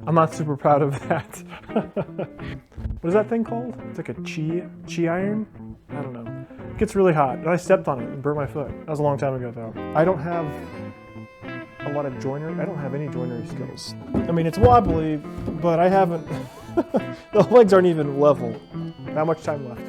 I'm not super proud of that. What is that thing called? It's like a chi iron? I don't know. It gets really hot, and I stepped on it and burnt my foot. That was a long time ago, though. I don't have a lot of joinery. I don't have any joinery skills. I mean, it's wobbly, but I haven't. The legs aren't even level. Not much time left.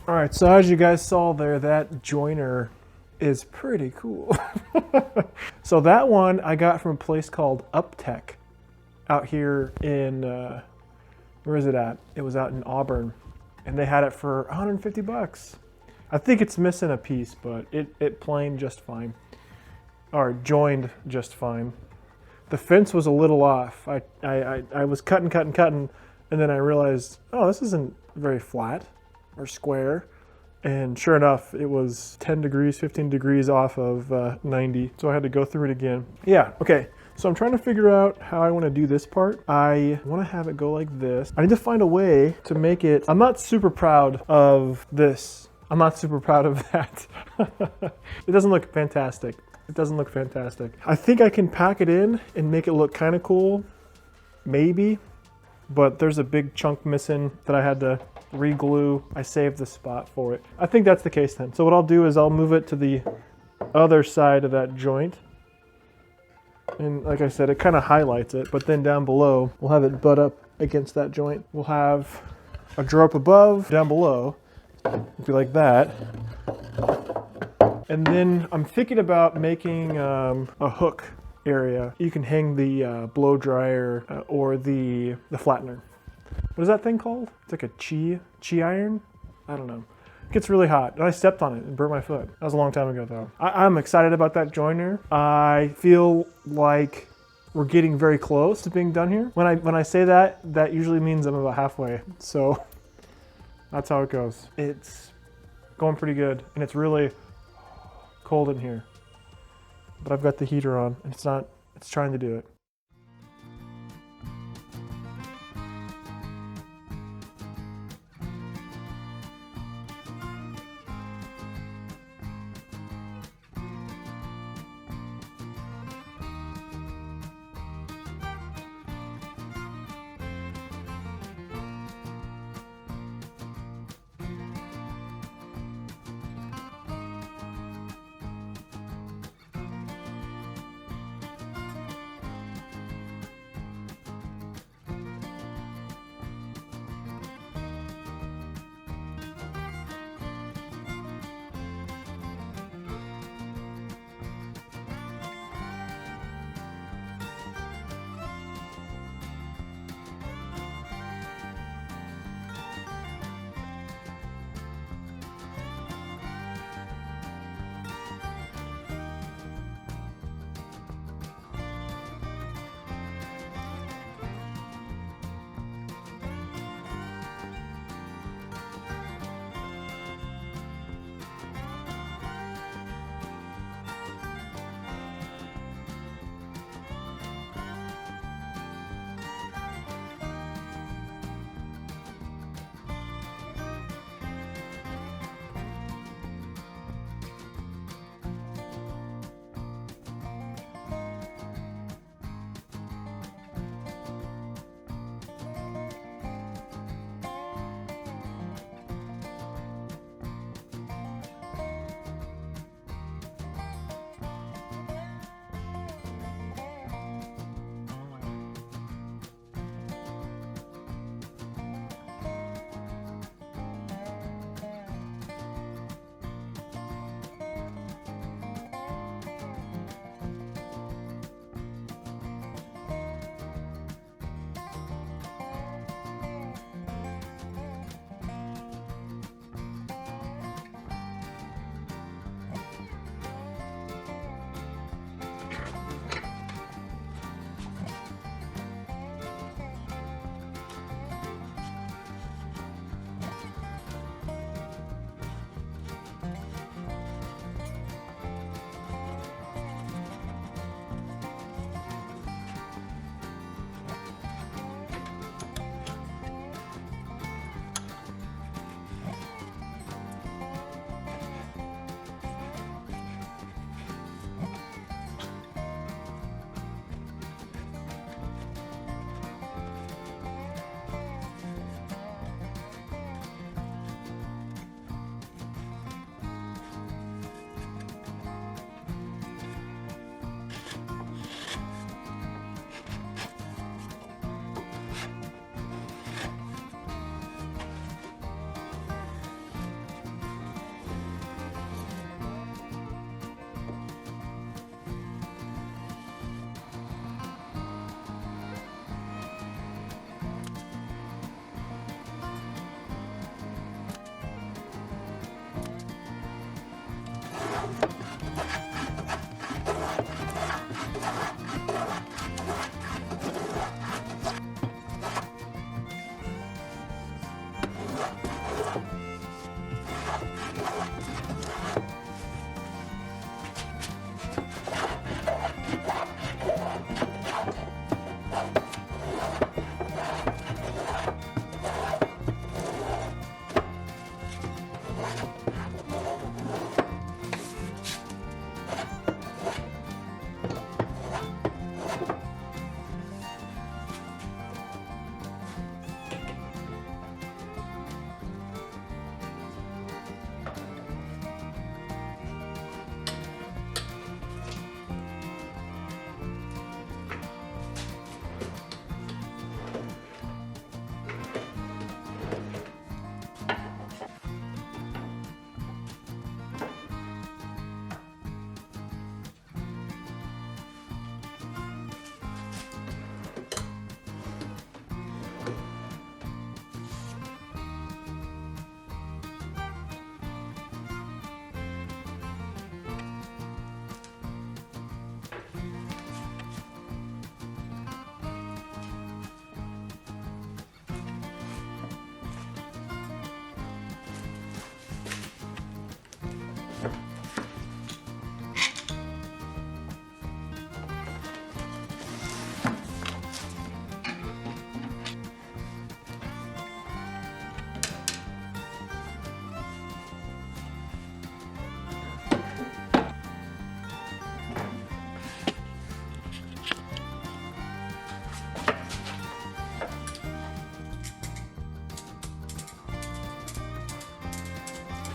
All right, so as you guys saw there, that joiner is pretty cool. So that one I got from a place called Uptech out here in, where is it at? It was out in Auburn, and they had it for 150 bucks. I think it's missing a piece, but it planed just fine, or joined just fine. The fence was a little off. I was cutting, and then I realized, oh, this isn't very flat or square. And sure enough, it was 10 degrees, 15 degrees off of 90. So I had to go through it again. Yeah, okay. So I'm trying to figure out how I want to do this part. I want to have it go like this. I need to find a way to make it, I'm not super proud of this. I'm not super proud of that. It doesn't look fantastic. It doesn't look fantastic. I think I can pack it in and make it look kind of cool, maybe, but there's a big chunk missing that I had to re-glue. I saved the spot for it. I think that's the case then. So what I'll do is I'll move it to the other side of that joint. And like I said, it kind of highlights it, but then down below, we'll have it butt up against that joint. We'll have a drawer up above, down below, it'll be like that. And then I'm thinking about making a hook area. You can hang the blow dryer or the flattener. What is that thing called? It's like a chi iron? I don't know. It gets really hot, and I stepped on it and burnt my foot. That was a long time ago, though. I'm excited about that joiner. I feel like we're getting very close to being done here. When I say that, that usually means I'm about halfway. So that's how it goes. It's going pretty good, and it's really cold in here. But I've got the heater on, and it's trying to do it.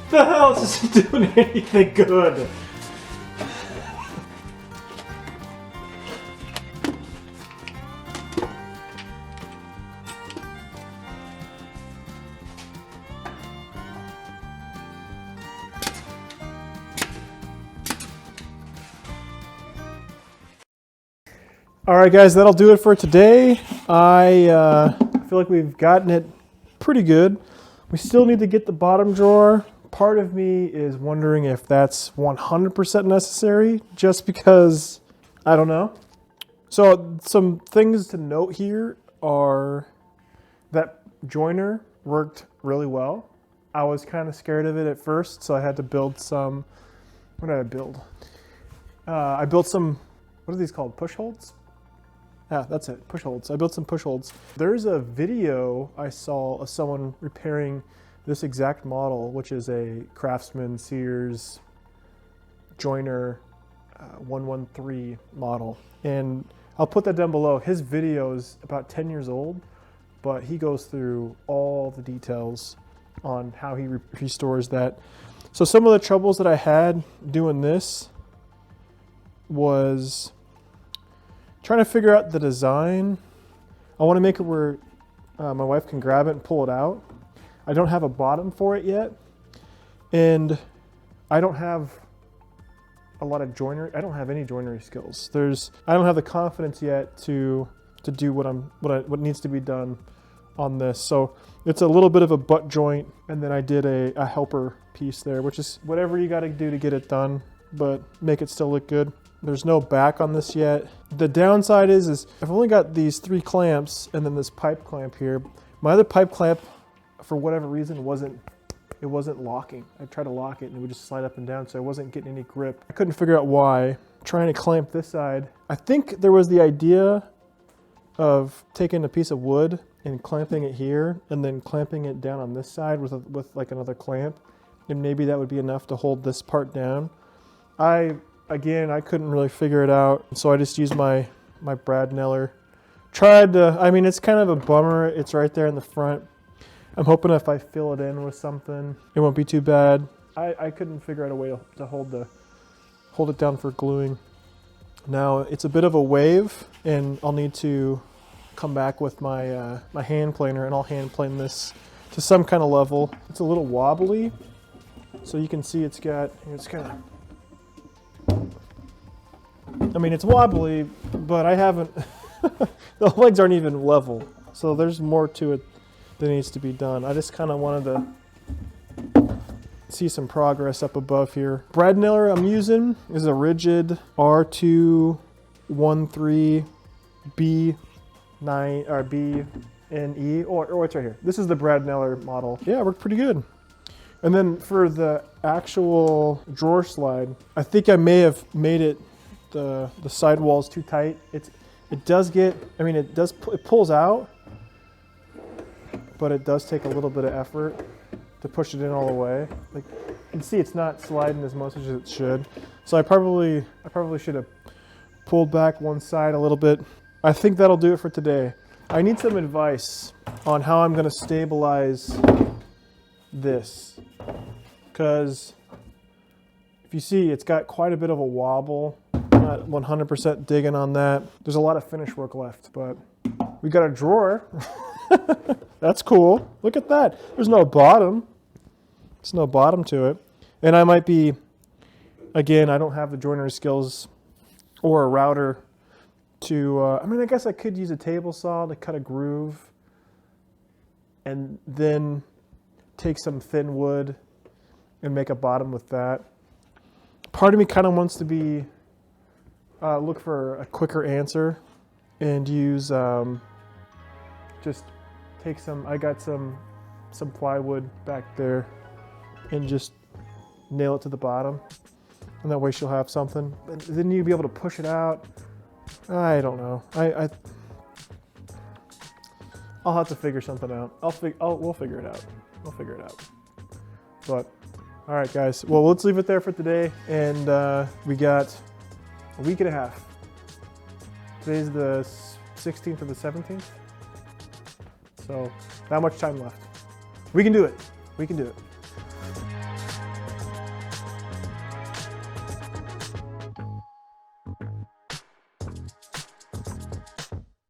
The hell? This isn't doing anything good. All right, guys, that'll do it for today. I feel like we've gotten it pretty good. We still need to get the bottom drawer. Part of me is wondering if that's 100% necessary, just because, I don't know. So some things to note here are that joiner worked really well. I was kind of scared of it at first, so I had to build some, what did I build? I built some, what are these called, push holds? Yeah, that's it, push holds. I built some push holds. There's a video I saw of someone repairing this exact model, which is a Craftsman Sears joiner 113 model. And I'll put that down below. His video is about 10 years old, but he goes through all the details on how he restores that. So some of the troubles that I had doing this was trying to figure out the design. I want to make it where my wife can grab it and pull it out. I don't have a bottom for it yet, and I don't have a lot of joinery. I don't have any joinery skills. I don't have the confidence yet to do what needs to be done on this. So it's a little bit of a butt joint, and then I did a helper piece there, which is whatever you got to do to get it done, but make it still look good. There's no back on this yet. The downside is I've only got these 3 clamps and then this pipe clamp here. My other pipe clamp, for whatever reason, wasn't locking. I tried to lock it and it would just slide up and down, so I wasn't getting any grip. I couldn't figure out why. Trying to clamp this side. I think there was the idea of taking a piece of wood and clamping it here and then clamping it down on this side with like another clamp, and maybe that would be enough to hold this part down. Again, I couldn't really figure it out, so I just used my brad nailer. I mean, it's kind of a bummer. It's right there in the front. I'm hoping if I fill it in with something, it won't be too bad. I couldn't figure out a way to hold it down for gluing. Now, it's a bit of a wave, and I'll need to come back with my my hand planer, and I'll hand plane this to some kind of level. It's a little wobbly, so you can see it's kind of, I mean, it's wobbly, but I haven't, the legs aren't even level. So there's more to it that needs to be done. I just kind of wanted to see some progress up above here. Brad nailer I'm using is a Ridgid R213B9 or BNE, or it's right here. This is the brad nailer model. Yeah, it worked pretty good. And then for the actual drawer slide, I think I may have made it the side walls too tight. It pulls out, but it does take a little bit of effort to push it in all the way. Like you can see, it's not sliding as much as it should. So I probably should have pulled back one side a little bit. I think that'll do it for today. I need some advice on how I'm going to stabilize this, because if you see, it's got quite a bit of a wobble. Not 100% digging on that. There's a lot of finish work left, but we got a drawer. That's cool. Look at that. There's no bottom. There's no bottom to it. And I might be, again, I don't have the joinery skills or a router to, I mean, I guess I could use a table saw to cut a groove and then take some thin wood and make a bottom with that. Part of me kind of wants to be, look for a quicker answer and use, just take some, I got some plywood back there and just nail it to the bottom. And that way she'll have something. And then you'll be able to push it out. I don't know. I'll have to figure something out. We'll figure it out. We'll figure it out. But, all right, guys. Well, let's leave it there for today. And we got a week and a half. Today's the 16th or the 17th. So, not much time left. We can do it. We can do it.